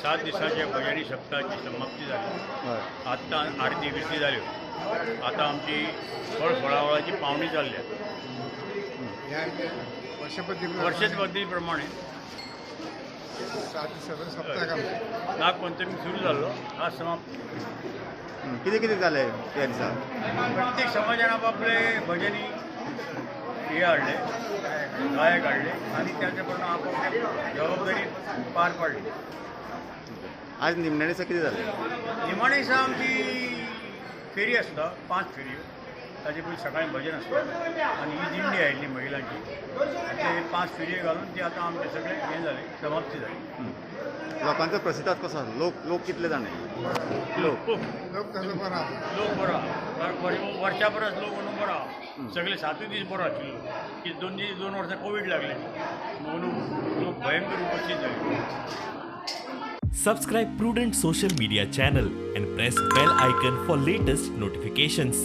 7 दिवसाच्या भजनी सप्ताहाची समाप्ती झाली. आत्ता आरती विरती झाली. आता आमची फळावळाची पावणी चालली आहे. वर्षपद्धतीप्रमाणे नागपंचमी सुरू झालो, आज समाप्त. किती झाले त्यांचा प्रत्येक समाजानं आपापले भजनी हे आणले, गायक आणले आणि त्याच्याकडून आपापली जबाबदारी पार पाडली. आज निमण्याचा किती झाले? निमाणीचा आमची फेरी असतं, 5 फेरी. ताजे पयलीं सकाळी भजन असतं आणि ही दिंडी आयिल्ली महिलांची. ते 5 फेरी घालून ते आता आमचे सगळे हे झाले, समाप्ती झाली. लोकांचा प्रतिसाद कसा? लोक कितले जाणे? लोक बरो वर्षाभरच लोक म्हणून बरो. सगळे 7 दीस बरो आशिल्लो की 2 वर्सां कोविड लागले म्हणून लोक भयंकर उपस्थित झाले. Subscribe Prudent social media channel and press bell icon for latest notifications.